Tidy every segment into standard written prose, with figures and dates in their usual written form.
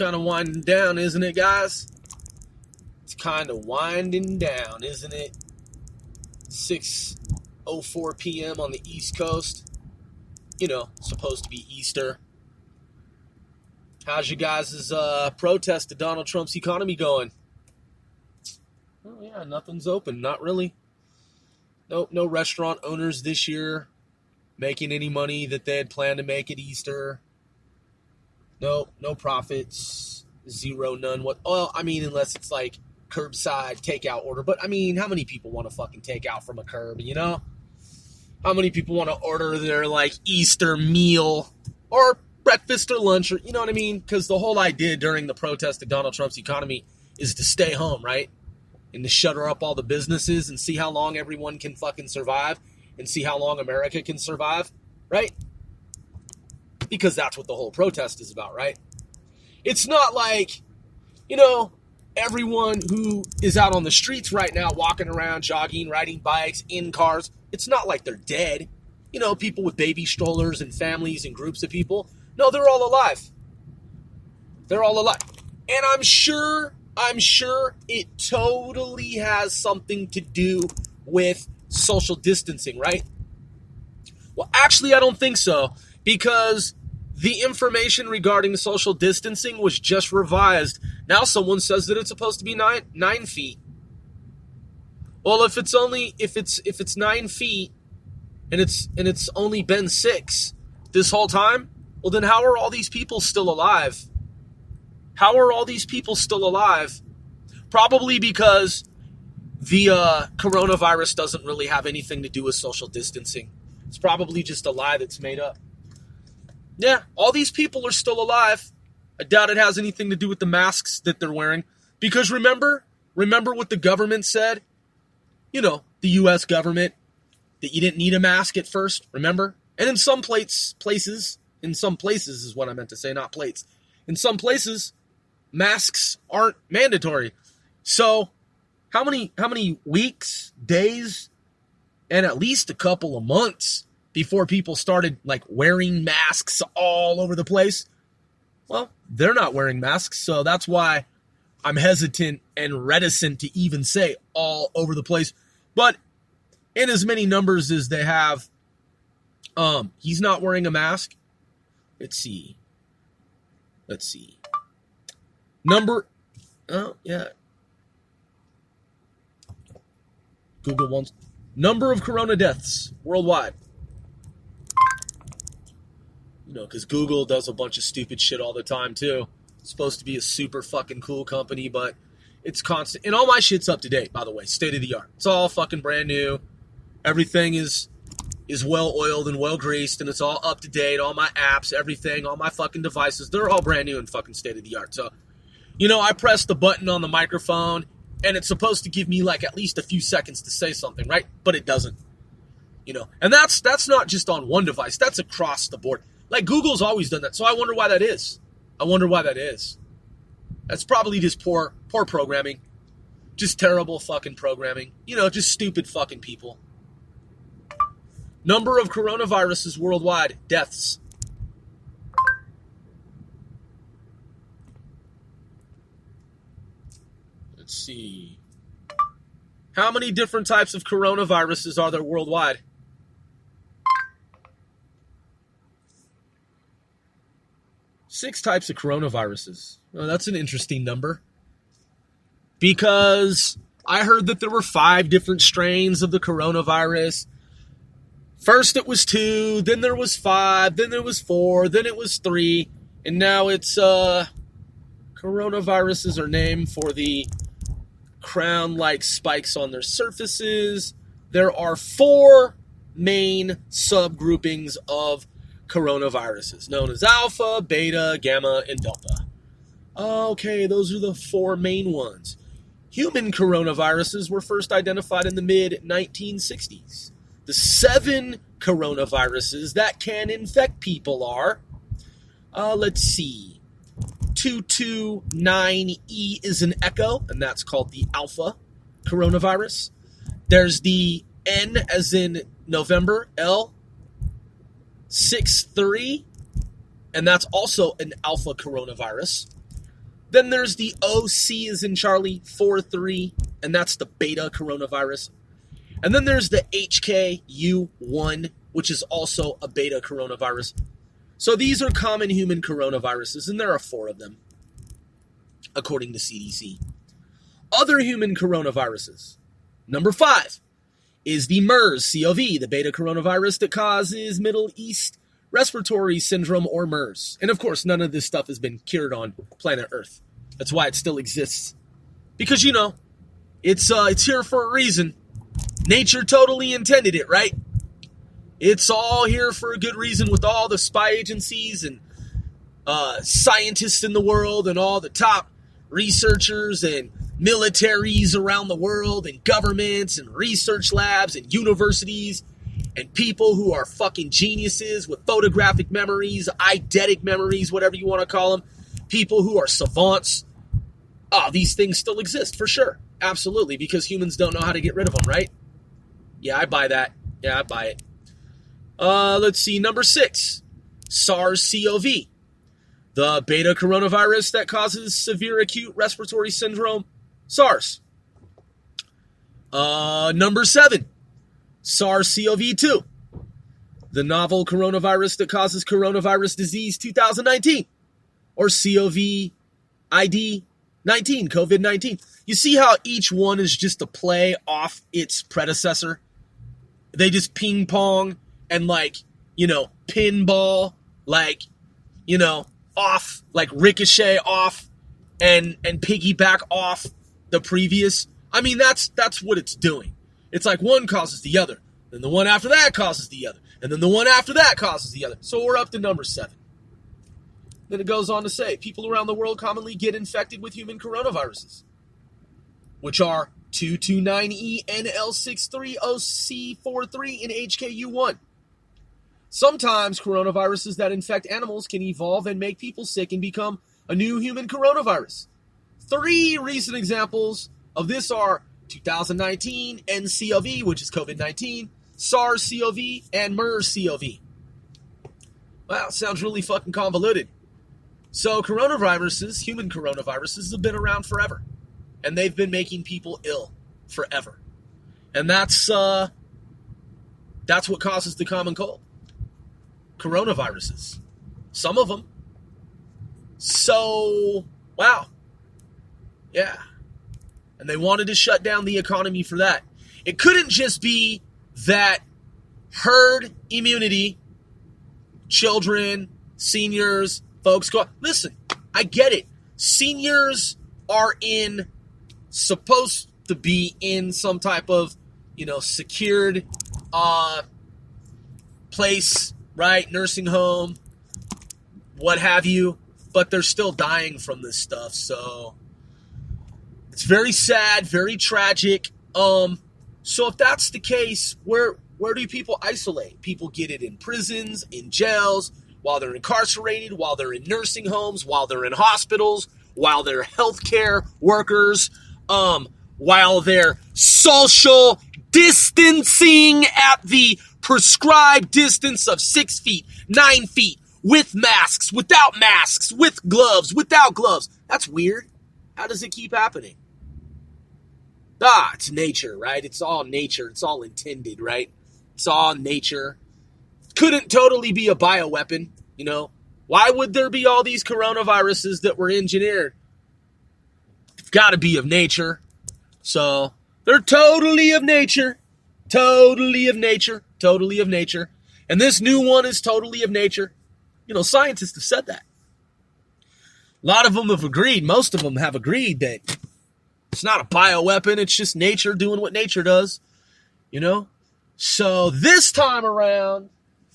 kind of winding down, isn't it, guys? It's kind of winding down, isn't it? 6:04 p.m. on the East Coast. You know, supposed to be Easter. How's you guys' protest to Donald Trump's economy going? Oh, yeah, nothing's open. Not really. Nope, no restaurant owners this year making any money that they had planned to make at Easter. Nope, no profits. Zero, none. Well, I mean, unless it's like curbside takeout order. But, I mean, how many people want to fucking take out from a curb, you know? How many people want to order their, like, Easter meal or breakfast or lunch, or, you know what I mean? Because the whole idea during the protest of Donald Trump's economy is to stay home, right? And to shutter up all the businesses and see how long everyone can fucking survive and see how long America can survive, right? Because that's what the whole protest is about, right? It's not like, you know, everyone who is out on the streets right now, walking around, jogging, riding bikes, in cars, it's not like they're dead. You know, people with baby strollers and families and groups of people. No, they're all alive. They're all alive. And I'm sure it totally has something to do with social distancing, right? Well, actually, I don't think so, because the information regarding social distancing was just revised. Now someone says that it's supposed to be 9 feet. Well, if it's 9 feet and it's only been 6 this whole time, well, then how are all these people still alive? How are all these people still alive? Probably because the coronavirus doesn't really have anything to do with social distancing. It's probably just a lie that's made up. Yeah, all these people are still alive. I doubt it has anything to do with the masks that they're wearing. Because remember what the government said? You know, the U.S. government, that you didn't need a mask at first, remember? And in some places is what I meant to say, not plates. In some places, masks aren't mandatory. So, how many weeks, days, and at least a couple of months before people started, like, wearing masks all over the place? Well, they're not wearing masks, so that's why I'm hesitant and reticent to even say all over the place. But in as many numbers as they have, he's not wearing a mask. Let's see. Google wants number of corona deaths worldwide. You know, because Google does a bunch of stupid shit all the time, too. It's supposed to be a super fucking cool company, but it's constant. And all my shit's up to date, by the way. State of the art. It's all fucking brand new. Everything is well oiled and well greased, and it's all up to date. All my apps, everything, all my fucking devices, they're all brand new and fucking state of the art. So, you know, I press the button on the microphone, and it's supposed to give me like at least a few seconds to say something, right? But it doesn't. You know, and that's not just on one device. That's across the board. Like, Google's always done that, so I wonder why that is. That's probably just poor programming. Just terrible fucking programming. You know, just stupid fucking people. Number of coronaviruses worldwide. Deaths. Let's see. How many different types of coronaviruses are there worldwide? Six types of coronaviruses. Oh, that's an interesting number. Because I heard that there were 5 different strains of the coronavirus. First it was 2, then there was 5, then there was 4, then it was 3, and now it's, coronaviruses are named for the crown-like spikes on their surfaces. There are 4 main subgroupings of coronaviruses, known as alpha, beta, gamma, and delta. Okay, those are the 4 main ones. Human coronaviruses were first identified in the mid-1960s. The 7 coronaviruses that can infect people are, let's see, 229E is an echo, and that's called the alpha coronavirus. There's the N as in November, L, 63, and that's also an alpha coronavirus. Then there's the OC as in Charlie 4.3, and that's the beta coronavirus. And then there's the HKU1, which is also a beta coronavirus. So these are common human coronaviruses, and there are 4 of them, according to CDC. Other human coronaviruses. Number 5 is the MERS-CoV, the beta coronavirus that causes Middle East respiratory syndrome, or MERS. And of course, none of this stuff has been cured on planet Earth. That's why it still exists. Because, you know, it's here for a reason. Nature totally intended it, right? It's all here for a good reason, with all the spy agencies and scientists in the world and all the top researchers and militaries around the world and governments and research labs and universities and people who are fucking geniuses with photographic memories, eidetic memories, whatever you want to call them. People who are savants. Oh, these things still exist for sure. Absolutely, because humans don't know how to get rid of them, right? Yeah, I buy that. Yeah, I buy it. Let's see, number 6, SARS-CoV, the beta coronavirus that causes severe acute respiratory syndrome, SARS. Number 7, SARS-CoV-2, the novel coronavirus that causes coronavirus disease 2019, or COVID-19, COVID-19. You see how each one is just a play off its predecessor? They just ping pong and pinball, off, ricochet off and piggyback off the previous. I mean, that's what it's doing. It's like one causes the other, then the one after that causes the other, and then the one after that causes the other. So we're up to number 7. Then it goes on to say, people around the world commonly get infected with human coronaviruses, which are 229E, NL63, OC43, and HKU1. Sometimes coronaviruses that infect animals can evolve and make people sick and become a new human coronavirus. 3 recent examples of this are 2019 nCoV, which is COVID-19, SARS-CoV, and MERS-CoV. Wow, sounds really fucking convoluted. So coronaviruses, human coronaviruses, have been around forever. And they've been making people ill forever. And that's what causes the common cold. Coronaviruses. Some of them. So, wow. Yeah. And they wanted to shut down the economy for that. It couldn't just be that herd immunity, children, seniors, folks go. Listen, I get it. Seniors are supposed to be in some type of, secured place, right? Nursing home, what have you. But they're still dying from this stuff. So it's very sad, very tragic. So if that's the case, where do people isolate? People get it in prisons, in jails, while they're incarcerated, while they're in nursing homes, while they're in hospitals, while they're healthcare workers, while they're social distancing at the prescribed distance of 6 feet, 9 feet, with masks, without masks, with gloves, without gloves. That's weird. How does it keep happening? It's nature, right? It's all nature. It's all intended, right? It's all nature. Couldn't totally be a bioweapon, Why would there be all these coronaviruses that were engineered? It's got to be of nature. So they're totally of nature. Totally of nature. Totally of nature. And this new one is totally of nature. Scientists have said that. A lot of them have agreed. Most of them have agreed that it's not a bioweapon. It's just nature doing what nature does. So this time around,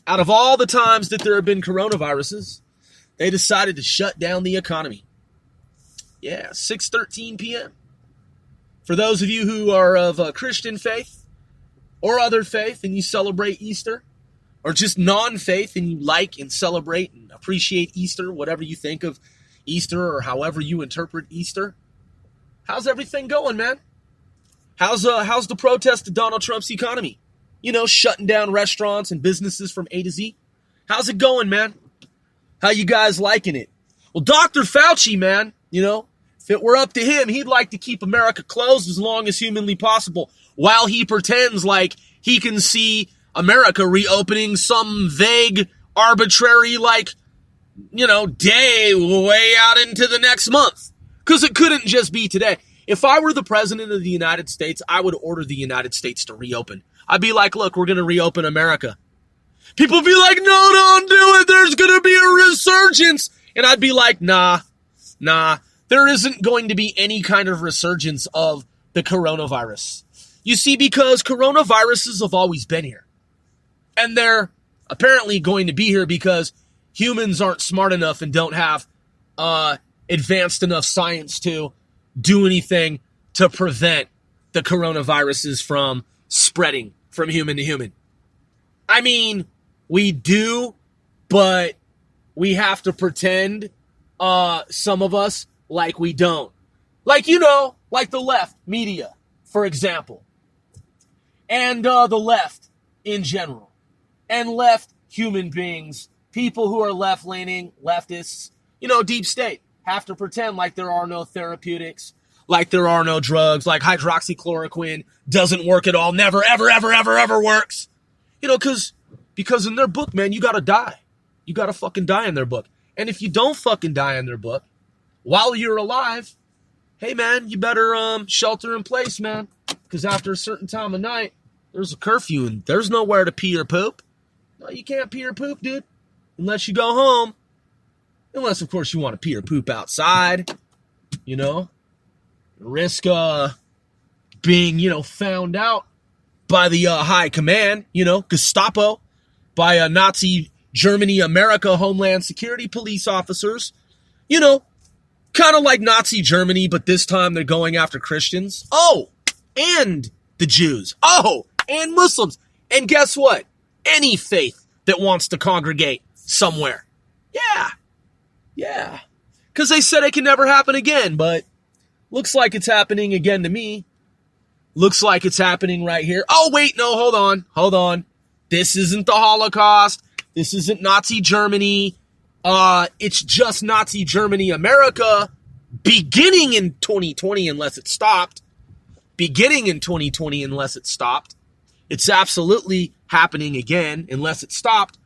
out of all the times that there have been coronaviruses, they decided to shut down the economy. Yeah, 6:13 p.m. For those of you who are of a Christian faith or other faith and you celebrate Easter, or just non-faith and you like and celebrate and appreciate Easter, whatever you think of Easter or however you interpret Easter, how's everything going, man? How's the protest to Donald Trump's economy? Shutting down restaurants and businesses from A to Z. How's it going, man? How you guys liking it? Well, Dr. Fauci, man, You know, if it were up to him, he'd like to keep America closed as long as humanly possible while he pretends like he can see America reopening some vague, arbitrary, day way out into the next month. Because it couldn't just be today. If I were the president of the United States, I would order the United States to reopen. I'd be like, look, we're going to reopen America. People would be like, no, don't do it. There's going to be a resurgence. And I'd be like, nah. There isn't going to be any kind of resurgence of the coronavirus. You see, because coronaviruses have always been here. And they're apparently going to be here because humans aren't smart enough and don't have advanced enough science to do anything to prevent the coronaviruses from spreading from human to human. I mean, we do, but we have to pretend, some of us, like we don't. Like the left media, for example. And the left in general. And left human beings, people who are left-leaning, leftists, deep state, have to pretend like there are no therapeutics, like there are no drugs, like hydroxychloroquine doesn't work at all, never, ever, ever, ever, ever works. Because in their book, man, you gotta die. You gotta fucking die in their book. And if you don't fucking die in their book, while you're alive, hey, man, you better shelter in place, man. Because after a certain time of night, there's a curfew and there's nowhere to pee or poop. No, you can't pee or poop, dude, unless you go home. Unless, of course, you want to pee or poop outside, risk being, found out by the high command, Gestapo, by Nazi Germany, America, Homeland Security police officers, kind of like Nazi Germany, but this time they're going after Christians. Oh, and the Jews. Oh, and Muslims. And guess what? Any faith that wants to congregate somewhere. Yeah. Because they said it can never happen again, but looks like it's happening again to me. Looks like it's happening right here. Oh, wait, no, hold on. This isn't the Holocaust. This isn't Nazi Germany. It's just Nazi Germany, America, beginning in 2020 unless it stopped. It's absolutely happening again unless it stopped.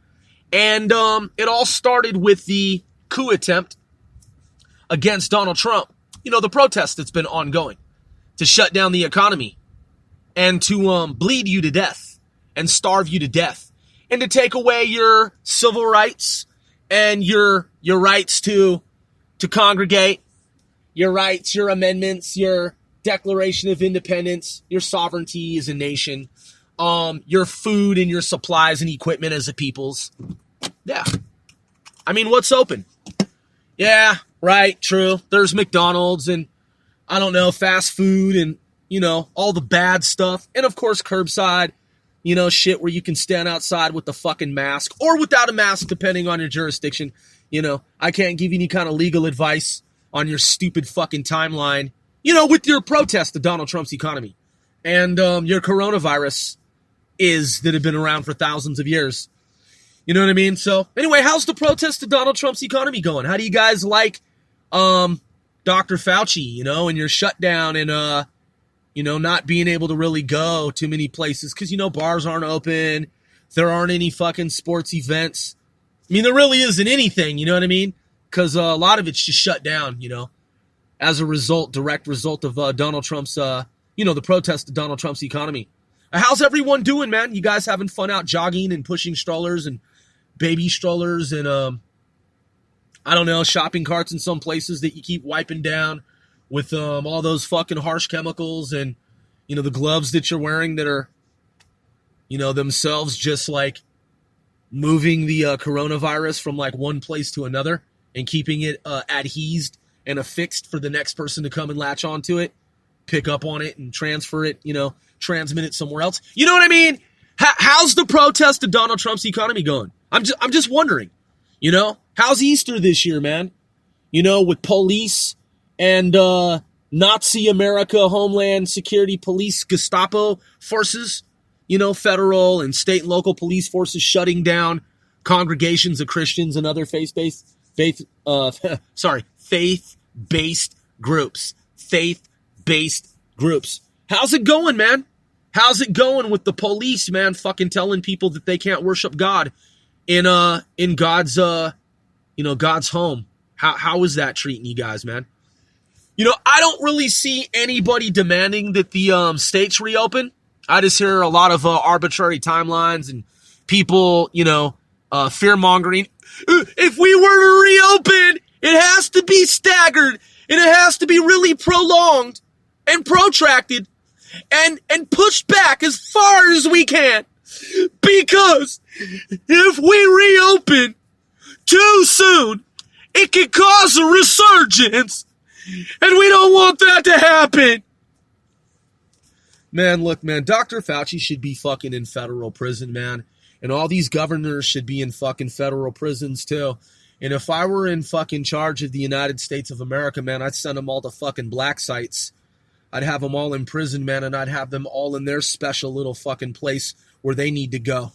And it all started with the coup attempt against Donald Trump. The protest that's been ongoing to shut down the economy and to bleed you to death and starve you to death and to take away your civil rights and your rights to congregate, your rights, your amendments, your Declaration of Independence, your sovereignty as a nation, your food and your supplies and equipment as a peoples. Yeah. I mean, what's open? Yeah, right, true. There's McDonald's and, I don't know, fast food and, all the bad stuff. And, of course, curbside, shit where you can stand outside with the fucking mask or without a mask, depending on your jurisdiction. I can't give you any kind of legal advice on your stupid fucking timeline, with your protest of Donald Trump's economy and your coronavirus that have been around for thousands of years. You know what I mean? So anyway, how's the protest of Donald Trump's economy going? How do you guys like Dr. Fauci, and your shutdown and, not being able to really go to many places because, bars aren't open. There aren't any fucking sports events. I mean, there really isn't anything, you know what I mean? Because a lot of it's just shut down, as a direct result of Donald Trump's, the protest of Donald Trump's economy. How's everyone doing, man? You guys having fun out jogging and pushing strollers and baby strollers and, I don't know, shopping carts in some places that you keep wiping down with all those fucking harsh chemicals and, the gloves that you're wearing that are, themselves just like moving the coronavirus from like one place to another and keeping it adhesed and affixed for the next person to come and latch onto it, pick up on it and transfer it, transmit it somewhere else. You know what I mean? How's the protest of Donald Trump's economy going? I'm just wondering, how's Easter this year, man? With police and Nazi America, Homeland Security Police, Gestapo forces, federal and state and local police forces shutting down congregations of Christians and other faith-based faith-based groups. Faith-based groups. How's it going, man? How's it going with the police, man, fucking telling people that they can't worship God in God's God's home? How is that treating you guys, man? I don't really see anybody demanding that the states reopen. I just hear a lot of arbitrary timelines and people, fear-mongering. If we were to reopen, it has to be staggered, and it has to be really prolonged and protracted and pushed back as far as we can. Because if we reopen too soon, it can cause a resurgence, and we don't want that to happen. Man, look, man, Dr. Fauci should be fucking in federal prison, man. And all these governors should be in fucking federal prisons, too. And if I were in fucking charge of the United States of America, man, I'd send them all to fucking black sites. I'd have them all in prison, man, and I'd have them all in their special little fucking place where they need to go.